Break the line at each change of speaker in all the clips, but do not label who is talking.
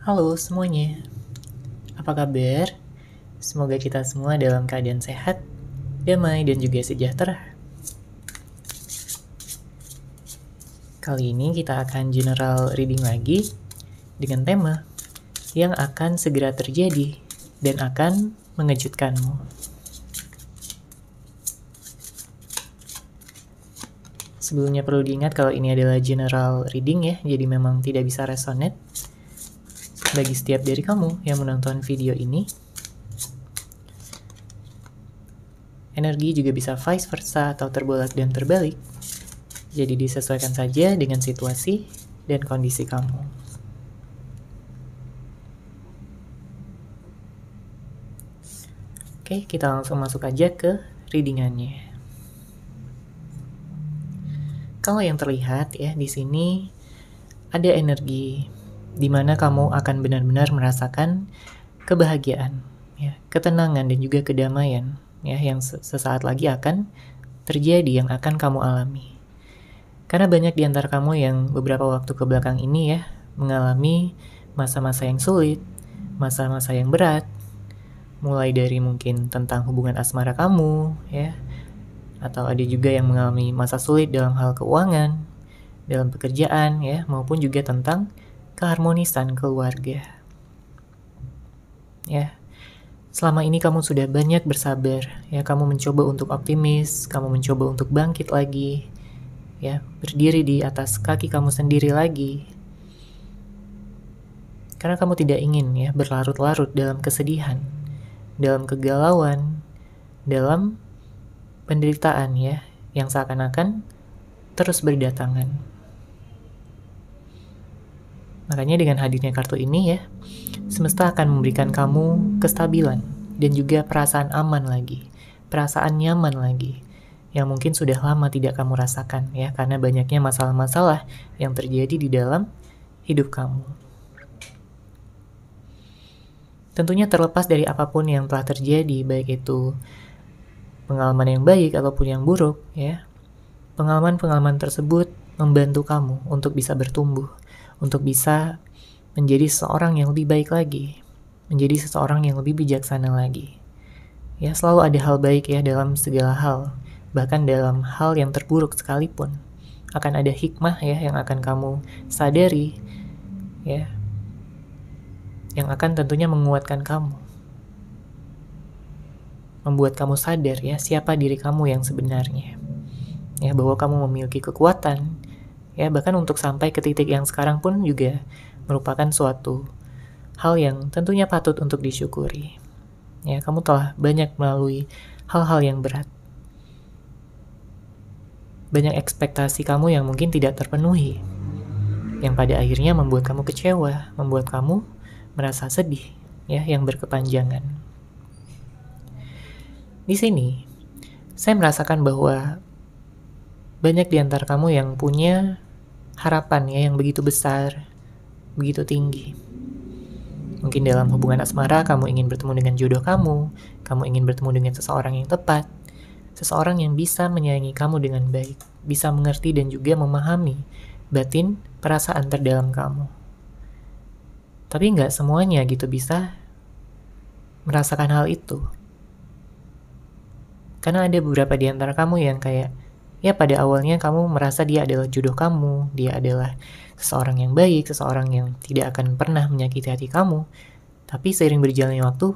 Halo semuanya, apa kabar? Semoga kita semua dalam keadaan sehat, damai, dan juga sejahtera. Kali ini kita akan general reading lagi dengan tema yang akan segera terjadi dan akan mengejutkanmu. Sebelumnya perlu diingat kalau ini adalah general reading ya, jadi memang tidak bisa resonate. Bagi setiap dari kamu yang menonton video ini, energi juga bisa vice versa atau terbolak dan terbalik. Jadi disesuaikan saja dengan situasi dan kondisi kamu. Oke, kita langsung masuk aja ke readingannya. Kalau yang terlihat ya di sini ada energi di mana kamu akan benar-benar merasakan kebahagiaan, ya, ketenangan dan juga kedamaian, ya, yang sesaat lagi akan terjadi, yang akan kamu alami. Karena banyak di antara kamu yang beberapa waktu ke belakang ini ya mengalami masa-masa yang sulit, masa-masa yang berat, mulai dari mungkin tentang hubungan asmara kamu, ya, atau ada juga yang mengalami masa sulit dalam hal keuangan, dalam pekerjaan, ya, maupun juga tentang keharmonisan keluarga. Ya, selama ini kamu sudah banyak bersabar, ya, kamu mencoba untuk optimis, kamu mencoba untuk bangkit lagi, ya, berdiri di atas kaki kamu sendiri lagi. Karena kamu tidak ingin ya berlarut-larut dalam kesedihan, dalam kegalauan, dalam penderitaan ya yang seakan-akan terus berdatangan. Makanya dengan hadirnya kartu ini ya, semesta akan memberikan kamu kestabilan dan juga perasaan aman lagi, perasaan nyaman lagi, yang mungkin sudah lama tidak kamu rasakan ya, karena banyaknya masalah-masalah yang terjadi di dalam hidup kamu. Tentunya terlepas dari apapun yang telah terjadi, baik itu pengalaman yang baik ataupun yang buruk ya, pengalaman-pengalaman tersebut membantu kamu untuk bisa bertumbuh, untuk bisa menjadi seseorang yang lebih baik lagi, menjadi seseorang yang lebih bijaksana lagi. Ya, selalu ada hal baik ya dalam segala hal, bahkan dalam hal yang terburuk sekalipun. Akan ada hikmah ya yang akan kamu sadari, ya, yang akan tentunya menguatkan kamu, membuat kamu sadar ya siapa diri kamu yang sebenarnya, ya, bahwa kamu memiliki kekuatan, ya, bahkan untuk sampai ke titik yang sekarang pun juga merupakan suatu hal yang tentunya patut untuk disyukuri. Ya, kamu telah banyak melalui hal-hal yang berat, banyak ekspektasi kamu yang mungkin tidak terpenuhi, yang pada akhirnya membuat kamu kecewa, membuat kamu merasa sedih, ya, yang berkepanjangan. Di sini, saya merasakan bahwa banyak di antara kamu yang punya harapan ya yang begitu besar, begitu tinggi. Mungkin dalam hubungan asmara kamu ingin bertemu dengan jodoh kamu ingin bertemu dengan seseorang yang tepat, seseorang yang bisa menyayangi kamu dengan baik, bisa mengerti dan juga memahami batin perasaan terdalam kamu. Tapi nggak semuanya gitu bisa merasakan hal itu. Karena ada beberapa di antara kamu yang kayak, ya pada awalnya kamu merasa dia adalah jodoh kamu, dia adalah seseorang yang baik, seseorang yang tidak akan pernah menyakiti hati kamu. Tapi seiring berjalannya waktu,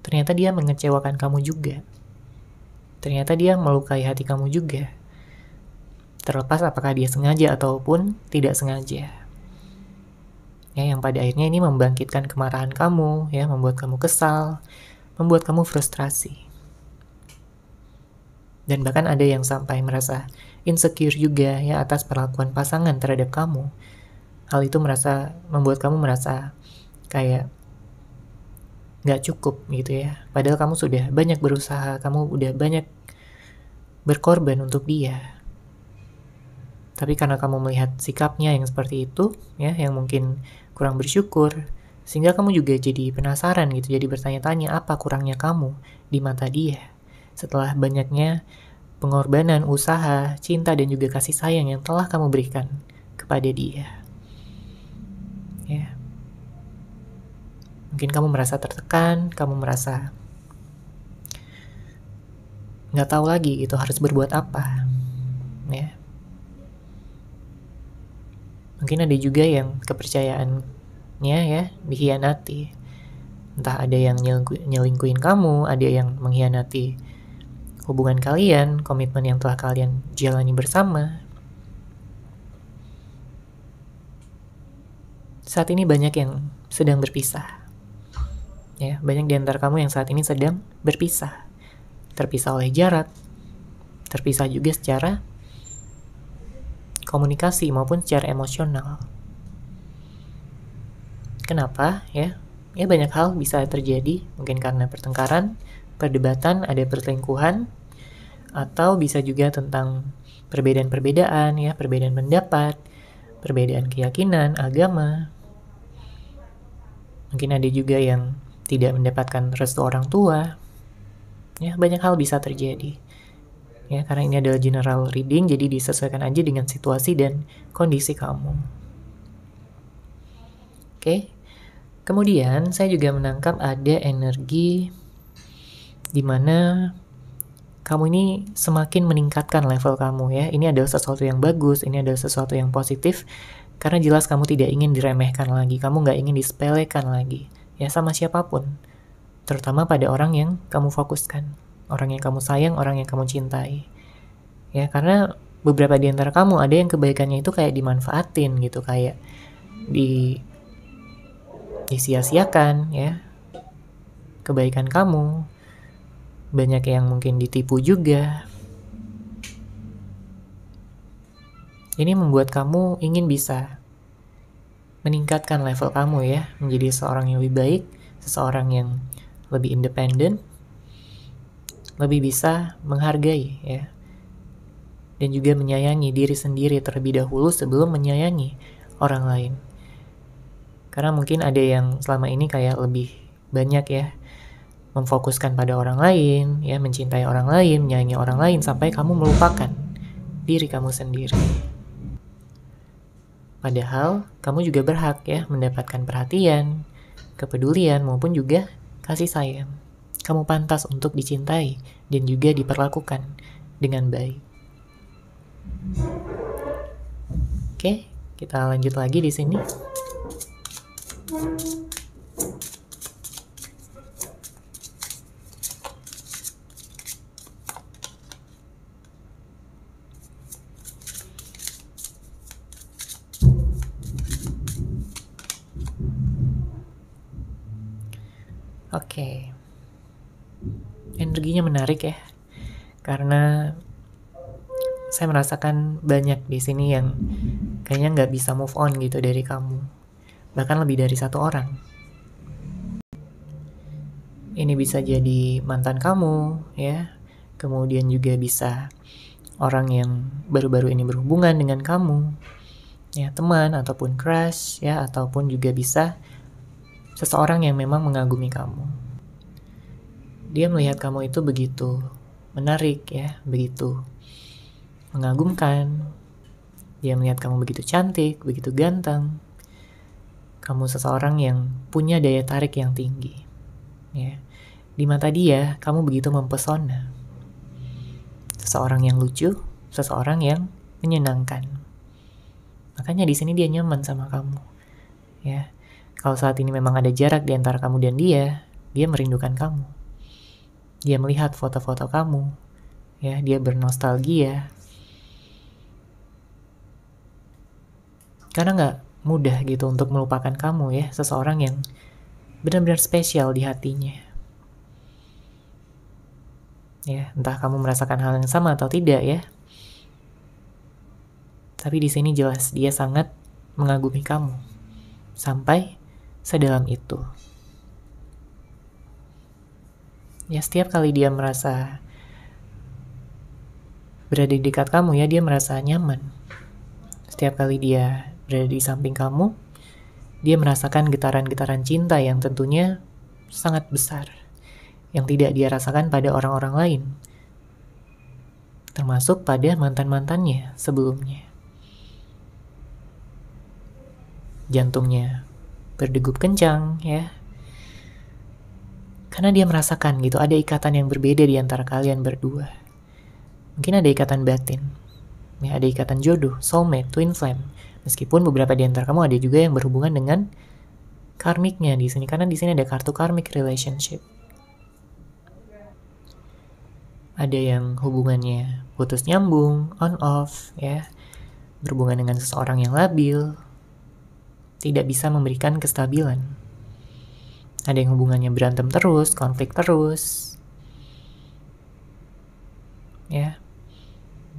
ternyata dia mengecewakan kamu juga. Ternyata dia melukai hati kamu juga. Terlepas apakah dia sengaja ataupun tidak sengaja. Ya, yang pada akhirnya ini membangkitkan kemarahan kamu, ya, membuat kamu kesal, membuat kamu frustrasi. Dan bahkan ada yang sampai merasa insecure juga ya atas perlakuan pasangan terhadap kamu. Hal itu membuat kamu merasa kayak gak cukup gitu ya. Padahal kamu sudah banyak berusaha, kamu udah banyak berkorban untuk dia. Tapi karena kamu melihat sikapnya yang seperti itu, ya, yang mungkin kurang bersyukur, sehingga kamu juga jadi penasaran gitu, jadi bertanya-tanya apa kurangnya kamu di mata dia. Setelah banyaknya pengorbanan, usaha, cinta, dan juga kasih sayang yang telah kamu berikan kepada dia. Ya. Mungkin kamu merasa tertekan, kamu merasa nggak tahu lagi gitu harus berbuat apa, ya. Mungkin ada juga yang kepercayaannya ya dikhianati. Entah ada yang nyelingkuhin kamu, ada yang mengkhianati hubungan kalian, komitmen yang telah kalian jalani bersama. Saat ini banyak yang sedang berpisah. Ya, banyak di antara kamu yang saat ini sedang berpisah. Terpisah oleh jarak, terpisah juga secara komunikasi maupun secara emosional. Kenapa? Ya banyak hal bisa terjadi, mungkin karena pertengkaran, perdebatan, ada perselingkuhan, atau bisa juga tentang perbedaan-perbedaan, ya, perbedaan pendapat, perbedaan keyakinan, agama. Mungkin ada juga yang tidak mendapatkan restu orang tua. Ya, banyak hal bisa terjadi. Ya, karena ini adalah general reading, jadi disesuaikan aja dengan situasi dan kondisi kamu. Oke. Kemudian saya juga menangkap ada energi di mana kamu ini semakin meningkatkan level kamu, ya. Ini adalah sesuatu yang bagus, ini adalah sesuatu yang positif, karena jelas kamu tidak ingin diremehkan lagi, kamu nggak ingin disepelekan lagi, ya, sama siapapun. Terutama pada orang yang kamu fokuskan, orang yang kamu sayang, orang yang kamu cintai. Ya, karena beberapa di antara kamu ada yang kebaikannya itu kayak dimanfaatin gitu, kayak disia-siakan, ya, kebaikan kamu. Banyak yang mungkin ditipu juga. Ini membuat kamu ingin bisa meningkatkan level kamu, ya, menjadi seorang yang lebih baik, seseorang yang lebih independen, lebih bisa menghargai, ya, dan juga menyayangi diri sendiri terlebih dahulu sebelum menyayangi orang lain. Karena mungkin ada yang selama ini kayak lebih banyak, ya, memfokuskan pada orang lain, ya, mencintai orang lain, menyayangi orang lain, sampai kamu melupakan diri kamu sendiri. Padahal kamu juga berhak, ya, mendapatkan perhatian, kepedulian, maupun juga kasih sayang. Kamu pantas untuk dicintai dan juga diperlakukan dengan baik. Oke, kita lanjut lagi di sini. Oke. Energinya menarik, ya. Karena saya merasakan banyak di sini yang kayaknya nggak bisa move on gitu dari kamu. Bahkan lebih dari satu orang. Ini bisa jadi mantan kamu, ya. Kemudian juga bisa orang yang baru-baru ini berhubungan dengan kamu, ya, teman ataupun crush, ya, ataupun juga bisa seseorang yang memang mengagumi kamu. Dia melihat kamu itu begitu menarik, ya, begitu mengagumkan. Dia melihat kamu begitu cantik, begitu ganteng. Kamu seseorang yang punya daya tarik yang tinggi, ya. Di mata dia, kamu begitu mempesona. Seseorang yang lucu, seseorang yang menyenangkan. Makanya di sini dia nyaman sama kamu, ya. Kalau saat ini memang ada jarak di antara kamu dan dia merindukan kamu. Dia melihat foto-foto kamu, ya, dia bernostalgia. Karena nggak mudah gitu untuk melupakan kamu, ya, seseorang yang benar-benar spesial di hatinya. Ya, entah kamu merasakan hal yang sama atau tidak, ya. Tapi di sini jelas dia sangat mengagumi kamu sampai sedalam itu. Ya, setiap kali dia merasa berada di dekat kamu, ya, dia merasa nyaman. Setiap kali dia berada di samping kamu, dia merasakan getaran-getaran cinta yang tentunya sangat besar, yang tidak dia rasakan pada orang-orang lain, termasuk pada mantan-mantannya sebelumnya. Jantungnya berdegup kencang, ya. Karena dia merasakan gitu, ada ikatan yang berbeda di antara kalian berdua. Mungkin ada ikatan batin, ya, ada ikatan jodoh, soulmate, twin flame. Meskipun beberapa di antara kamu ada juga yang berhubungan dengan karmiknya di sini, karena di sini ada kartu karmic relationship. Ada yang hubungannya putus nyambung, on off, ya, berhubungan dengan seseorang yang labil, tidak bisa memberikan kestabilan. Ada yang hubungannya berantem terus, konflik terus, ya,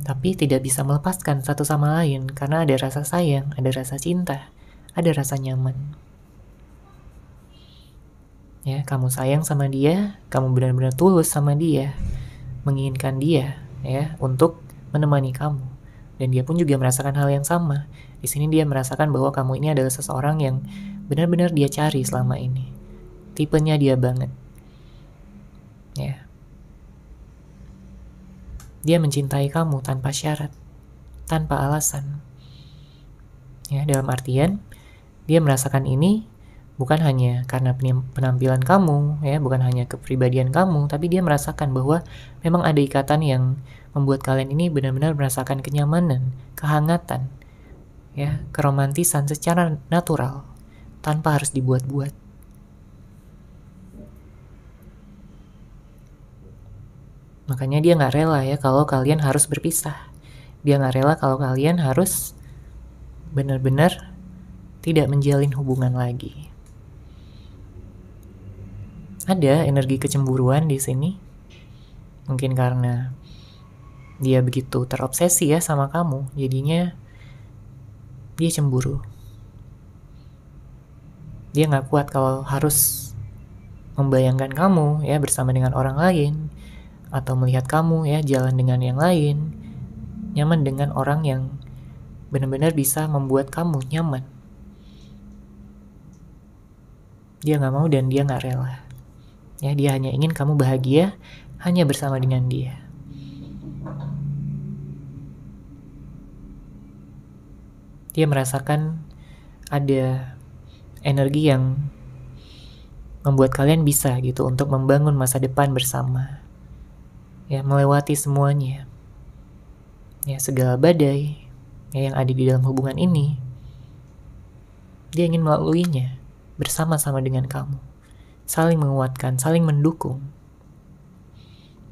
tapi tidak bisa melepaskan satu sama lain karena ada rasa sayang, ada rasa cinta, ada rasa nyaman. Ya, kamu sayang sama dia, kamu benar-benar tulus sama dia, menginginkan dia, ya, untuk menemani kamu, dan dia pun juga merasakan hal yang sama. Di sini dia merasakan bahwa kamu ini adalah seseorang yang benar-benar dia cari selama ini. Tipenya dia banget, ya. Dia mencintai kamu tanpa syarat, tanpa alasan. Ya, dalam artian dia merasakan ini bukan hanya karena penampilan kamu, ya, bukan hanya kepribadian kamu, tapi dia merasakan bahwa memang ada ikatan yang membuat kalian ini benar-benar merasakan kenyamanan, kehangatan, ya, keromantisan secara natural, tanpa harus dibuat-buat. Makanya dia nggak rela ya kalau kalian harus berpisah. Dia nggak rela kalau kalian harus benar-benar tidak menjalin hubungan lagi. Ada energi kecemburuan di sini. Mungkin karena dia begitu terobsesi ya sama kamu, jadinya dia cemburu. Dia nggak kuat kalau harus membayangkan kamu ya bersama dengan orang lain, atau melihat kamu ya jalan dengan yang lain, nyaman dengan orang yang benar-benar bisa membuat kamu nyaman. Dia nggak mau dan dia nggak rela. Ya, dia hanya ingin kamu bahagia hanya bersama dengan dia. Dia merasakan ada energi yang membuat kalian bisa gitu untuk membangun masa depan bersama. Ya, melewati semuanya. Ya, segala badai ya, yang ada di dalam hubungan ini. Dia ingin melaluinya bersama-sama dengan kamu. Saling menguatkan, saling mendukung.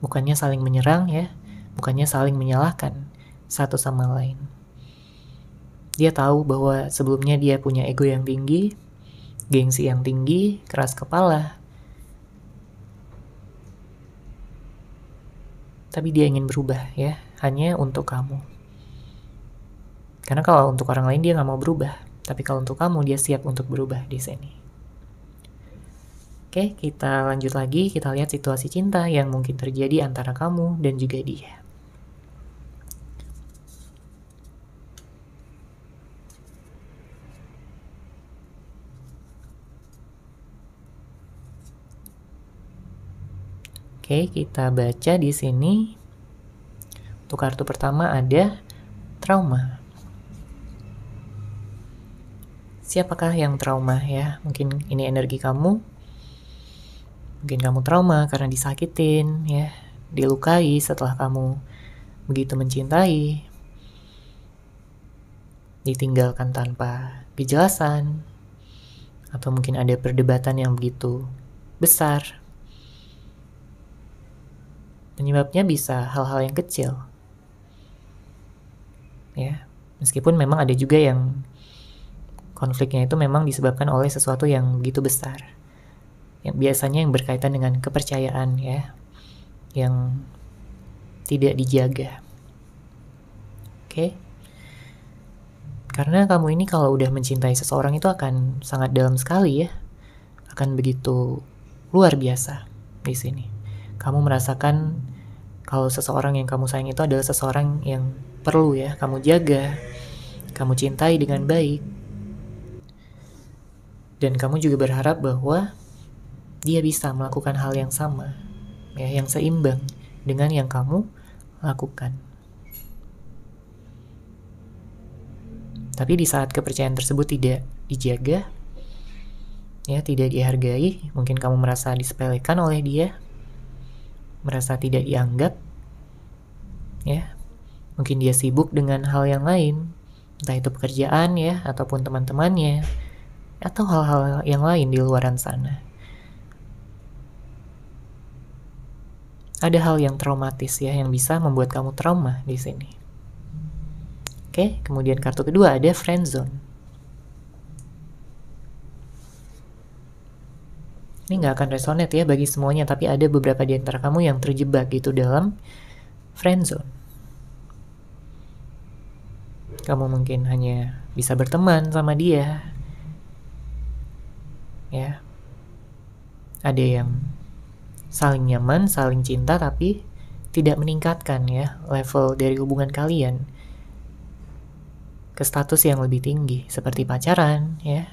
Bukannya saling menyerang ya, bukannya saling menyalahkan satu sama lain. Dia tahu bahwa sebelumnya dia punya ego yang tinggi, gengsi yang tinggi, keras kepala. Tapi dia ingin berubah ya, hanya untuk kamu. Karena kalau untuk orang lain dia nggak mau berubah, tapi kalau untuk kamu dia siap untuk berubah di sini. Oke, kita lanjut lagi, kita lihat situasi cinta yang mungkin terjadi antara kamu dan juga dia. Oke, kita baca di sini. Untuk kartu pertama ada trauma. Siapakah yang trauma ya? Mungkin ini energi kamu. Mungkin kamu trauma karena disakitin ya, dilukai setelah kamu begitu mencintai, ditinggalkan tanpa kejelasan, atau mungkin ada perdebatan yang begitu besar. Penyebabnya bisa hal-hal yang kecil. Ya, meskipun memang ada juga yang konfliknya itu memang disebabkan oleh sesuatu yang begitu besar. Yang biasanya yang berkaitan dengan kepercayaan ya, yang tidak dijaga. Oke. Karena kamu ini kalau udah mencintai seseorang itu akan sangat dalam sekali ya. Akan begitu luar biasa di sini. Kamu merasakan kalau seseorang yang kamu sayang itu adalah seseorang yang perlu ya kamu jaga, kamu cintai dengan baik. Dan kamu juga berharap bahwa dia bisa melakukan hal yang sama, ya, yang seimbang dengan yang kamu lakukan. Tapi di saat kepercayaan tersebut tidak dijaga, ya, tidak dihargai, mungkin kamu merasa disepelekan oleh dia, merasa tidak dianggap, ya, mungkin dia sibuk dengan hal yang lain, entah itu pekerjaan ya, ataupun teman-temannya, atau hal-hal yang lain di luaran sana. Ada hal yang traumatis ya, yang bisa membuat kamu trauma di sini. Oke, kemudian kartu kedua ada friend zone. Ini nggak akan resonate ya bagi semuanya, tapi ada beberapa di antara kamu yang terjebak gitu dalam friend zone. Kamu mungkin hanya bisa berteman sama dia, ya. Ada yang saling nyaman, saling cinta, tapi tidak meningkatkan ya level dari hubungan kalian ke status yang lebih tinggi, seperti pacaran, ya.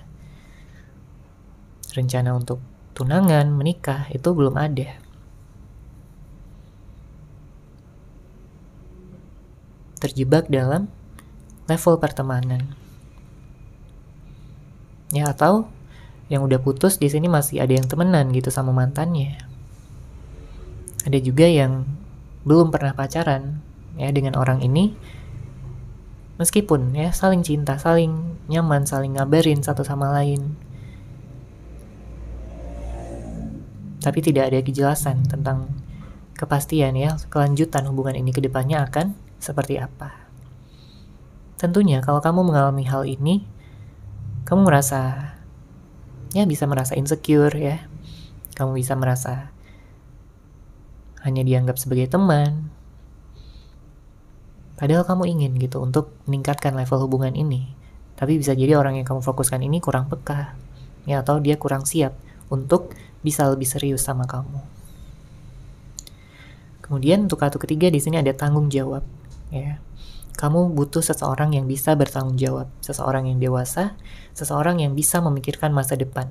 Rencana untuk tunangan, menikah, itu belum ada. Terjebak dalam level pertemanan. Ya, atau yang udah putus di sini masih ada yang temenan gitu sama mantannya. Ada juga yang belum pernah pacaran ya dengan orang ini, meskipun ya saling cinta, saling nyaman, saling ngabarin satu sama lain, tapi tidak ada kejelasan tentang kepastian ya kelanjutan hubungan ini ke depannya akan seperti apa. Tentunya kalau kamu mengalami hal ini, kamu bisa merasa insecure ya. Kamu bisa merasa hanya dianggap sebagai teman. Padahal kamu ingin gitu untuk meningkatkan level hubungan ini. Tapi bisa jadi orang yang kamu fokuskan ini kurang peka. Ya, atau dia kurang siap untuk bisa lebih serius sama kamu. Kemudian untuk kartu ketiga di sini ada tanggung jawab. Ya. Kamu butuh seseorang yang bisa bertanggung jawab, seseorang yang dewasa, seseorang yang bisa memikirkan masa depan.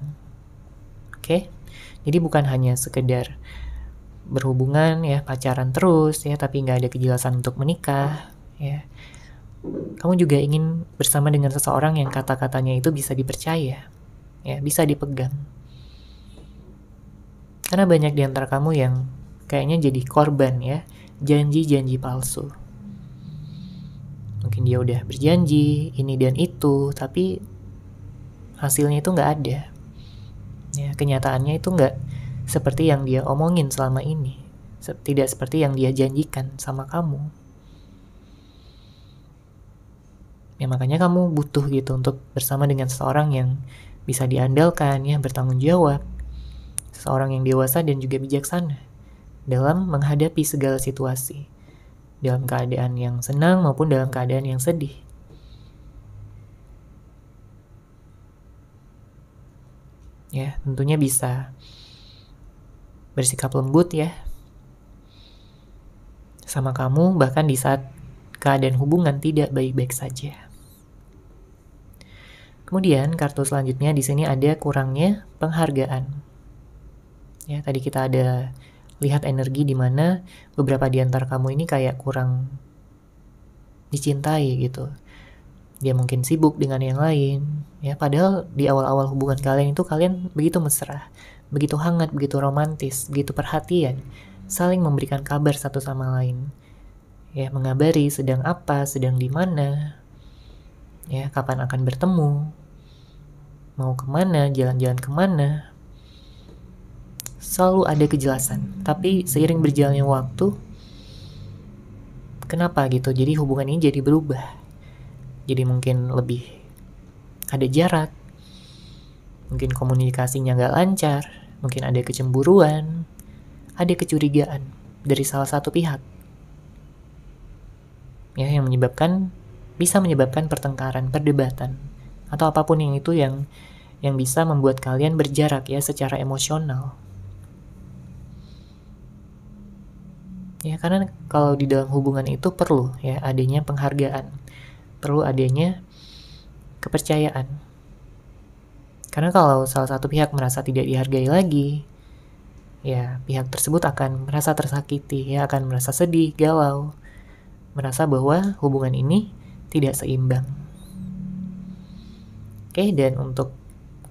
Oke? Jadi bukan hanya sekedar berhubungan ya, pacaran terus ya, tapi nggak ada kejelasan untuk menikah ya. Kamu juga ingin bersama dengan seseorang yang kata-katanya itu bisa dipercaya ya, bisa dipegang. Karena banyak di antara kamu yang kayaknya jadi korban ya, janji-janji palsu. Mungkin dia udah berjanji ini dan itu, tapi hasilnya itu nggak ada. Ya, kenyataannya itu nggak seperti yang dia omongin selama ini. Tidak seperti yang dia janjikan sama kamu. Ya, makanya kamu butuh gitu untuk bersama dengan seseorang yang bisa diandalkan ya, bertanggung jawab. Seseorang yang dewasa dan juga bijaksana dalam menghadapi segala situasi. Dalam keadaan yang senang maupun dalam keadaan yang sedih. Ya, tentunya bisa bersikap lembut ya sama kamu, bahkan di saat keadaan hubungan tidak baik-baik saja. Kemudian kartu selanjutnya di sini ada kurangnya penghargaan. Ya, tadi kita ada lihat energi di mana beberapa di antara kamu ini kayak kurang dicintai gitu. Dia mungkin sibuk dengan yang lain, ya. Padahal di awal-awal hubungan kalian itu kalian begitu mesra, begitu hangat, begitu romantis, begitu perhatian, saling memberikan kabar satu sama lain. Ya, mengabari sedang apa, sedang di mana, ya, kapan akan bertemu, mau kemana, jalan-jalan kemana. Selalu ada kejelasan, tapi seiring berjalannya waktu, kenapa gitu? Jadi hubungan ini jadi berubah. Jadi mungkin lebih ada jarak, mungkin komunikasinya nggak lancar, mungkin ada kecemburuan, ada kecurigaan dari salah satu pihak. Ya, yang bisa menyebabkan pertengkaran, perdebatan, atau apapun yang itu yang bisa membuat kalian berjarak ya secara emosional. Ya, karena kalau di dalam hubungan itu perlu ya adanya penghargaan, perlu adanya kepercayaan. Karena kalau salah satu pihak merasa tidak dihargai lagi, ya pihak tersebut akan merasa tersakiti, ya akan merasa sedih, galau, merasa bahwa hubungan ini tidak seimbang. Oke, dan untuk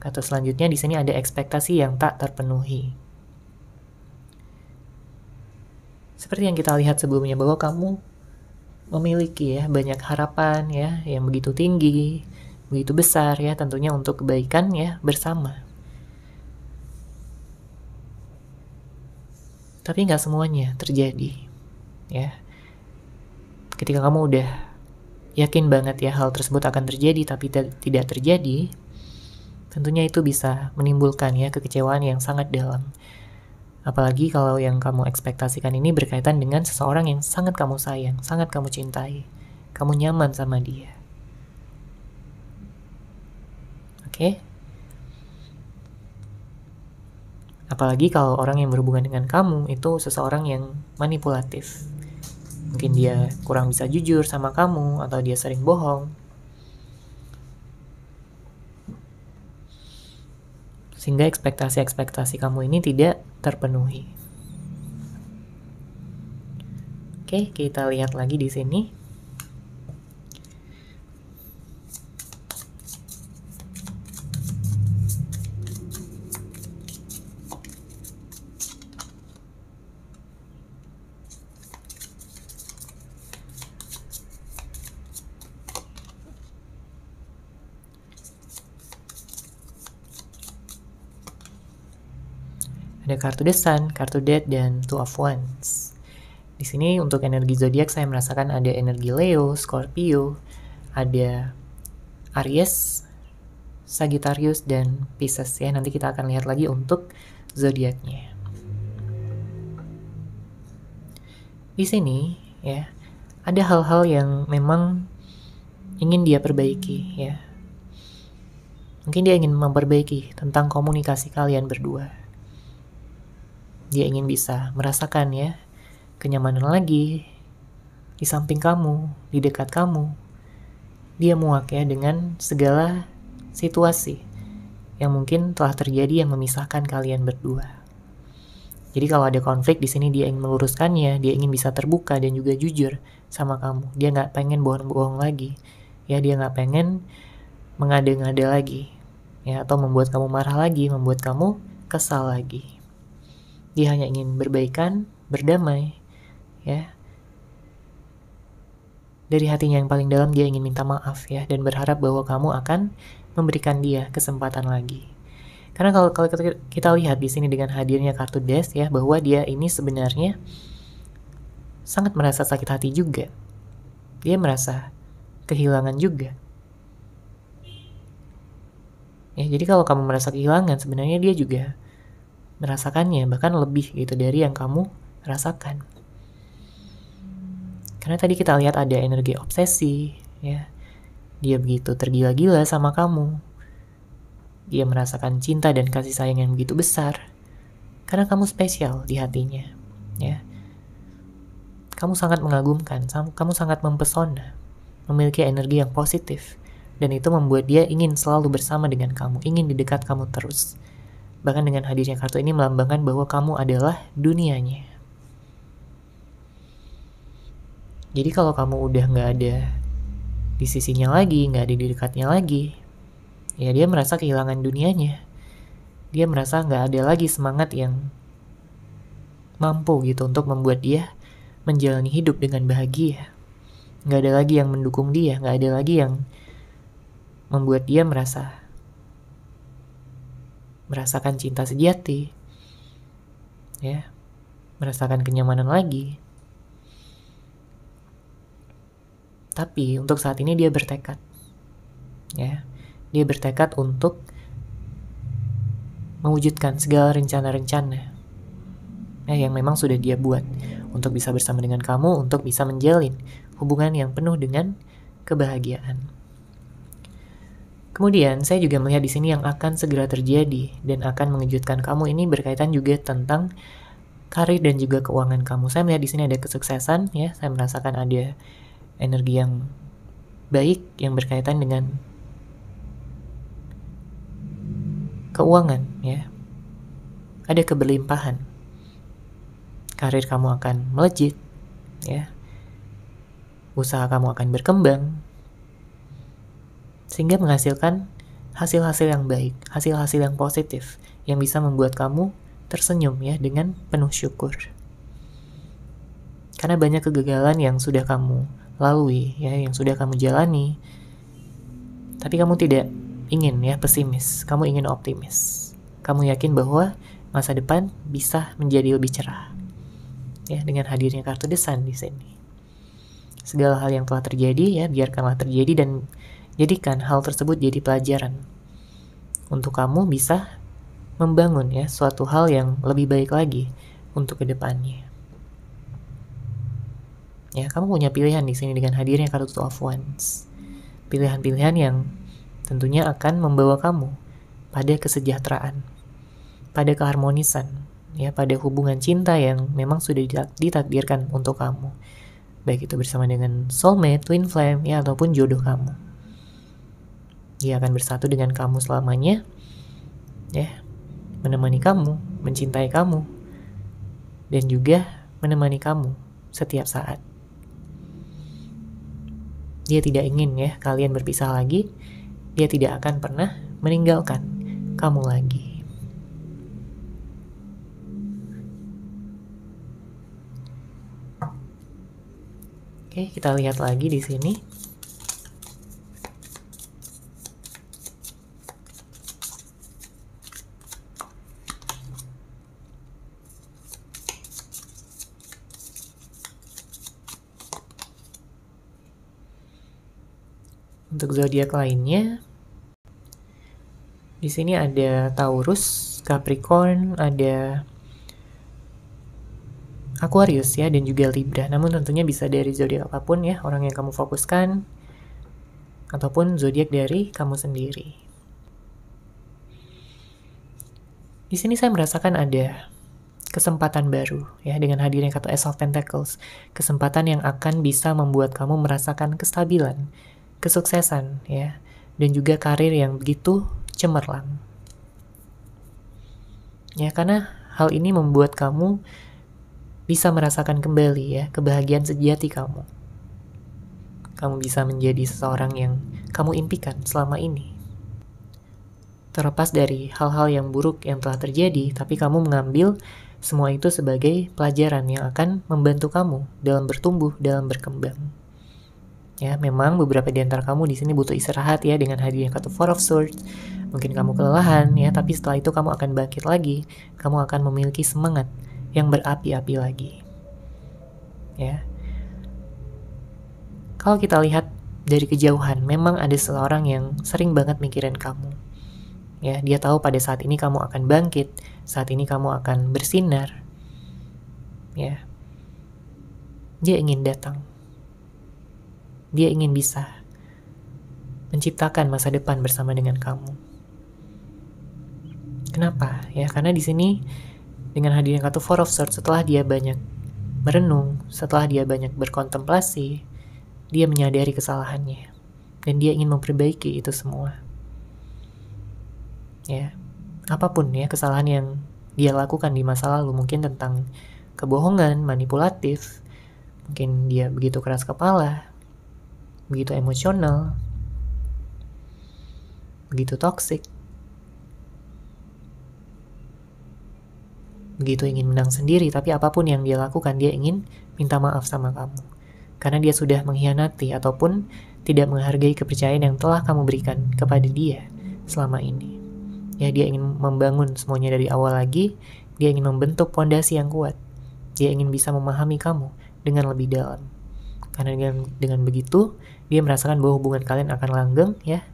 Kata selanjutnya di sini ada ekspektasi yang tak terpenuhi. Seperti yang kita lihat sebelumnya bahwa kamu memiliki ya banyak harapan ya yang begitu tinggi, begitu besar ya tentunya untuk kebaikan ya bersama. Tapi nggak semuanya terjadi ya. Ketika kamu udah yakin banget ya hal tersebut akan terjadi tapi tidak terjadi, tentunya itu bisa menimbulkan ya kekecewaan yang sangat dalam. Apalagi kalau yang kamu ekspektasikan ini berkaitan dengan seseorang yang sangat kamu sayang, sangat kamu cintai. Kamu nyaman sama dia. Oke? Apalagi kalau orang yang berhubungan dengan kamu itu seseorang yang manipulatif. Mungkin dia kurang bisa jujur sama kamu atau dia sering bohong. Sehingga ekspektasi-ekspektasi kamu ini tidak terpenuhi. Oke, kita lihat lagi di sini. Ada kartu The Sun, kartu Death, dan Two of Wands. Di sini untuk energi zodiak saya merasakan ada energi Leo, Scorpio, ada Aries, Sagittarius, dan Pisces ya. Nanti kita akan lihat lagi untuk zodiaknya. Di sini ya ada hal-hal yang memang ingin dia perbaiki ya. Mungkin dia ingin memperbaiki tentang komunikasi kalian berdua. Dia ingin bisa merasakan ya kenyamanan lagi di samping kamu, di dekat kamu. Dia muak ya dengan segala situasi yang mungkin telah terjadi yang memisahkan kalian berdua. Jadi kalau ada konflik di sini dia ingin meluruskannya, dia ingin bisa terbuka dan juga jujur sama kamu. Dia nggak pengen bohong-bohong lagi, ya dia nggak pengen mengada-ngada lagi, ya atau membuat kamu marah lagi, membuat kamu kesal lagi. Dia hanya ingin berbaikan, berdamai, ya. Dari hatinya yang paling dalam dia ingin minta maaf ya dan berharap bahwa kamu akan memberikan dia kesempatan lagi. Karena kalau kita lihat di sini dengan hadirnya kartu Death ya bahwa dia ini sebenarnya sangat merasa sakit hati juga. Dia merasa kehilangan juga. Ya, jadi kalau kamu merasa kehilangan sebenarnya dia juga merasakannya, bahkan lebih gitu dari yang kamu rasakan. Karena tadi kita lihat ada energi obsesi, ya. Dia begitu tergila-gila sama kamu. Dia merasakan cinta dan kasih sayang yang begitu besar. Karena kamu spesial di hatinya, ya. Kamu sangat mengagumkan, kamu sangat mempesona, memiliki energi yang positif. Dan itu membuat dia ingin selalu bersama dengan kamu, ingin di dekat kamu terus. Bahkan dengan hadirnya kartu ini melambangkan bahwa kamu adalah dunianya. Jadi kalau kamu udah gak ada di sisinya lagi, gak ada di dekatnya lagi, ya dia merasa kehilangan dunianya. Dia merasa gak ada lagi semangat yang mampu gitu untuk membuat dia menjalani hidup dengan bahagia. Gak ada lagi yang mendukung dia, gak ada lagi yang membuat dia merasakan cinta sejati, ya, merasakan kenyamanan lagi. Tapi untuk saat ini dia bertekad, ya, dia bertekad untuk mewujudkan segala rencana-rencana yang memang sudah dia buat untuk bisa bersama dengan kamu, untuk bisa menjalin hubungan yang penuh dengan kebahagiaan. Kemudian saya juga melihat di sini yang akan segera terjadi dan akan mengejutkan kamu ini berkaitan juga tentang karir dan juga keuangan kamu. Saya melihat di sini ada kesuksesan, ya. Saya merasakan ada energi yang baik yang berkaitan dengan keuangan, ya. Ada keberlimpahan. Karir kamu akan melejit, ya. Usaha kamu akan berkembang, sehingga menghasilkan hasil-hasil yang baik, hasil-hasil yang positif, yang bisa membuat kamu tersenyum ya dengan penuh syukur. Karena banyak kegagalan yang sudah kamu lalui ya, yang sudah kamu jalani, tapi kamu tidak ingin ya pesimis, kamu ingin optimis. Kamu yakin bahwa masa depan bisa menjadi lebih cerah. Ya, dengan hadirnya kartu The Sun di sini. Segala hal yang telah terjadi ya, biarkanlah terjadi dan jadikan hal tersebut jadi pelajaran untuk kamu bisa membangun ya suatu hal yang lebih baik lagi untuk kedepannya. Ya, kamu punya pilihan di sini dengan hadirnya kartu Two of Wands. Pilihan-pilihan yang tentunya akan membawa kamu pada kesejahteraan, pada keharmonisan, ya, pada hubungan cinta yang memang sudah ditakdirkan untuk kamu. Baik itu bersama dengan soulmate, twin flame, ya, ataupun jodoh kamu. Dia akan bersatu dengan kamu selamanya, ya, menemani kamu, mencintai kamu, dan juga menemani kamu setiap saat. Dia tidak ingin ya kalian berpisah lagi. Dia tidak akan pernah meninggalkan kamu lagi. Oke, kita lihat lagi di sini. Untuk zodiak lainnya, di sini ada Taurus, Capricorn, ada Aquarius ya, dan juga Libra. Namun tentunya bisa dari zodiak apapun ya, orang yang kamu fokuskan, ataupun zodiak dari kamu sendiri. Di sini saya merasakan ada kesempatan baru ya, dengan hadirnya kata Ace of Pentacles, kesempatan yang akan bisa membuat kamu merasakan kestabilan, kesuksesan ya, dan juga karir yang begitu cemerlang. Ya, karena hal ini membuat kamu bisa merasakan kembali ya kebahagiaan sejati kamu. Kamu bisa menjadi seseorang yang kamu impikan selama ini. Terlepas dari hal-hal yang buruk yang telah terjadi, tapi kamu mengambil semua itu sebagai pelajaran yang akan membantu kamu dalam bertumbuh, dalam berkembang. Ya, memang beberapa di antara kamu di sini butuh istirahat ya dengan hadirnya kartu Four of Swords. Mungkin kamu kelelahan ya, tapi setelah itu kamu akan bangkit lagi. Kamu akan memiliki semangat yang berapi-api lagi. Ya. Kalau kita lihat dari kejauhan, memang ada seseorang yang sering banget mikirin kamu. Ya, dia tahu pada saat ini kamu akan bangkit, saat ini kamu akan bersinar. Ya. Dia ingin datang. Dia ingin bisa menciptakan masa depan bersama dengan kamu. Kenapa? Ya, karena di sini dengan hadirnya kartu Four of Swords, setelah dia banyak merenung, setelah dia banyak berkontemplasi, dia menyadari kesalahannya dan dia ingin memperbaiki itu semua. Ya, apapun ya kesalahan yang dia lakukan di masa lalu, mungkin tentang kebohongan, manipulatif, mungkin dia begitu keras kepala, begitu emosional, begitu toksik, begitu ingin menang sendiri, tapi apapun yang dia lakukan, dia ingin minta maaf sama kamu. Karena dia sudah mengkhianati ataupun tidak menghargai kepercayaan yang telah kamu berikan kepada dia selama ini. Ya, dia ingin membangun semuanya dari awal lagi, dia ingin membentuk pondasi yang kuat, dia ingin bisa memahami kamu dengan lebih dalam. Karena dengan begitu, dia merasakan bahwa hubungan kalian akan langgeng ya.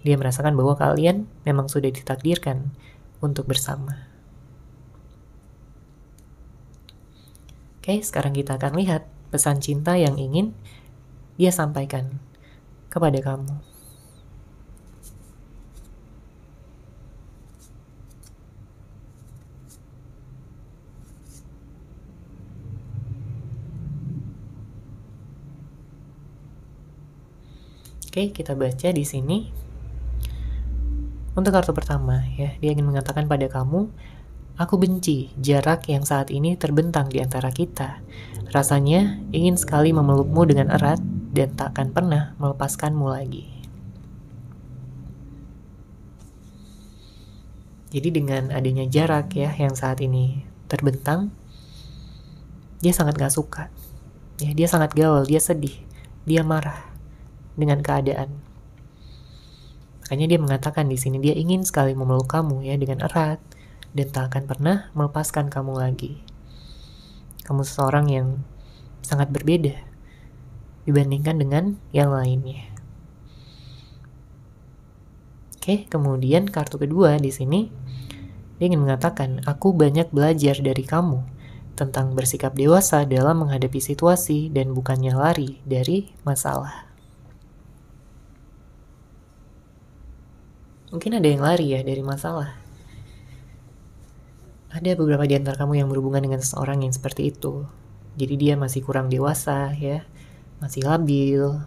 Dia merasakan bahwa kalian memang sudah ditakdirkan untuk bersama. Oke, sekarang kita akan lihat pesan cinta yang ingin dia sampaikan kepada kamu. Oke, kita baca di sini. Untuk kartu pertama ya, dia ingin mengatakan pada kamu, aku benci jarak yang saat ini terbentang di antara kita. Rasanya ingin sekali memelukmu dengan erat dan tak akan pernah melepaskanmu lagi. Jadi dengan adanya jarak ya yang saat ini terbentang, dia sangat gak suka. Ya, dia sangat galau, dia sedih, dia marah dengan keadaan. Makanya dia mengatakan di sini dia ingin sekali memeluk kamu ya dengan erat dan tak akan pernah melepaskan kamu lagi. Kamu seseorang yang sangat berbeda dibandingkan dengan yang lainnya. Oke, kemudian kartu kedua di sini dia ingin mengatakan, aku banyak belajar dari kamu tentang bersikap dewasa dalam menghadapi situasi dan bukannya lari dari masalah. Mungkin ada yang lari ya dari masalah. Ada beberapa di antara kamu yang berhubungan dengan seseorang yang seperti itu. Jadi dia masih kurang dewasa ya, masih labil,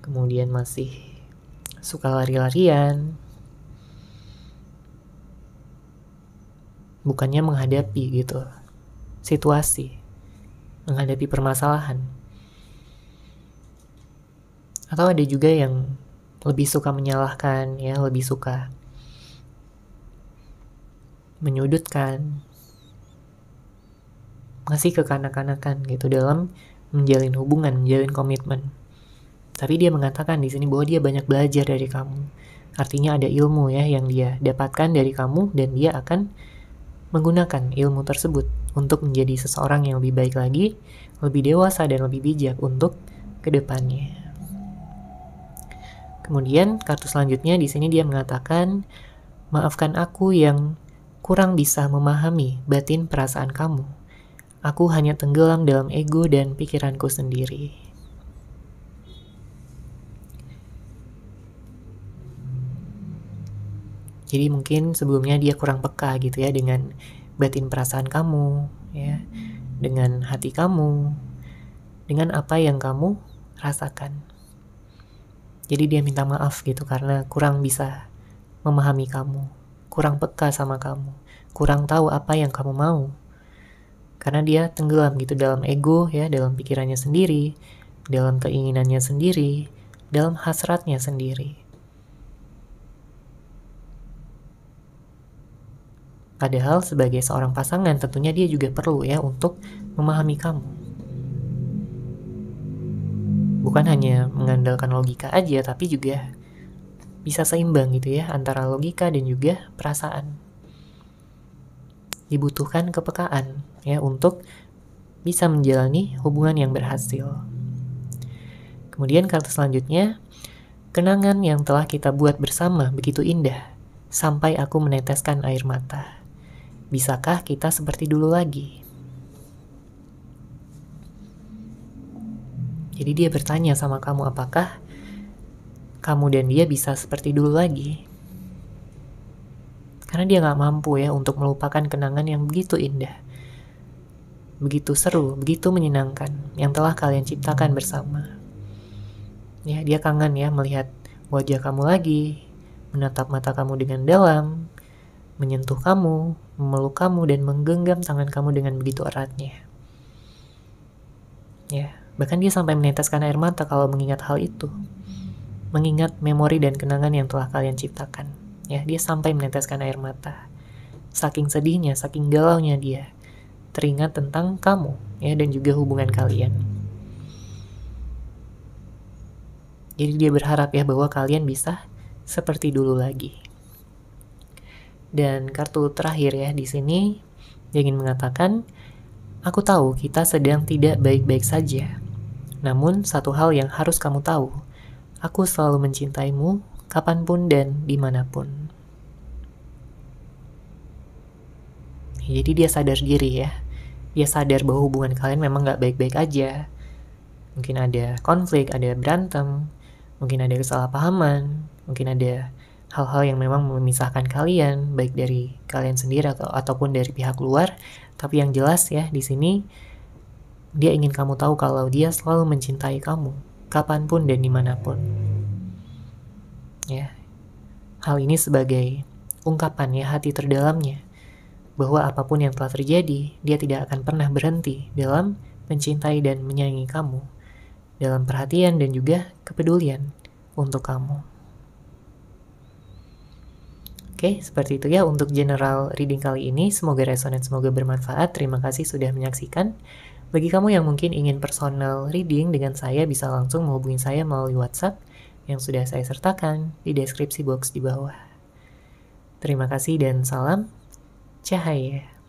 kemudian masih suka lari-larian, bukannya menghadapi gitu situasi, menghadapi permasalahan. Atau ada juga yang lebih suka menyalahkan ya, lebih suka menyudutkan, ngasih kekanak-kanakan gitu dalam menjalin hubungan, menjalin komitmen. Tapi dia mengatakan di sini bahwa dia banyak belajar dari kamu. Artinya ada ilmu ya yang dia dapatkan dari kamu dan dia akan menggunakan ilmu tersebut untuk menjadi seseorang yang lebih baik lagi, lebih dewasa dan lebih bijak untuk kedepannya. Kemudian kartu selanjutnya di sini dia mengatakan, maafkan aku yang kurang bisa memahami batin perasaan kamu. Aku hanya tenggelam dalam ego dan pikiranku sendiri. Jadi mungkin sebelumnya dia kurang peka gitu ya dengan batin perasaan kamu, ya, dengan hati kamu, dengan apa yang kamu rasakan. Jadi dia minta maaf gitu karena kurang bisa memahami kamu, kurang peka sama kamu, kurang tahu apa yang kamu mau. Karena dia tenggelam gitu dalam ego ya, dalam pikirannya sendiri, dalam keinginannya sendiri, dalam hasratnya sendiri. Padahal sebagai seorang pasangan tentunya dia juga perlu ya untuk memahami kamu. Bukan hanya mengandalkan logika aja, tapi juga bisa seimbang gitu ya antara logika dan juga perasaan. Dibutuhkan kepekaan ya untuk bisa menjalani hubungan yang berhasil. Kemudian kartu selanjutnya, kenangan yang telah kita buat bersama begitu indah sampai aku meneteskan air mata. Bisakah kita seperti dulu lagi? Jadi dia bertanya sama kamu, apakah kamu dan dia bisa seperti dulu lagi? Karena dia gak mampu ya untuk melupakan kenangan yang begitu indah, begitu seru, begitu menyenangkan yang telah kalian ciptakan bersama. Ya, dia kangen ya melihat wajah kamu lagi, menatap mata kamu dengan dalam, menyentuh kamu, memeluk kamu, dan menggenggam tangan kamu dengan begitu eratnya. Ya, bahkan dia sampai meneteskan air mata kalau mengingat hal itu. Mengingat memori dan kenangan yang telah kalian ciptakan. Ya, dia sampai meneteskan air mata. Saking sedihnya, saking galaunya dia teringat tentang kamu ya dan juga hubungan kalian. Jadi dia berharap ya bahwa kalian bisa seperti dulu lagi. Dan kartu terakhir ya di sini dia ingin mengatakan, aku tahu kita sedang tidak baik-baik saja. Namun satu hal yang harus kamu tahu, aku selalu mencintaimu kapanpun dan dimanapun. Jadi dia sadar diri ya. Dia sadar bahwa hubungan kalian memang gak baik-baik aja. Mungkin ada konflik, ada berantem, mungkin ada kesalahpahaman, mungkin ada hal-hal yang memang memisahkan kalian, baik dari kalian sendiri ataupun dari pihak luar. Tapi yang jelas ya di sini dia ingin kamu tahu kalau dia selalu mencintai kamu, kapanpun dan dimanapun. Ya, hal ini sebagai ungkapan ya hati terdalamnya bahwa apapun yang telah terjadi, dia tidak akan pernah berhenti dalam mencintai dan menyayangi kamu, dalam perhatian dan juga kepedulian untuk kamu. Oke, seperti itu ya untuk general reading kali ini. Semoga resonate, semoga bermanfaat. Terima kasih sudah menyaksikan. Bagi kamu yang mungkin ingin personal reading dengan saya, bisa langsung menghubungi saya melalui WhatsApp yang sudah saya sertakan di deskripsi box di bawah. Terima kasih dan salam cahaya.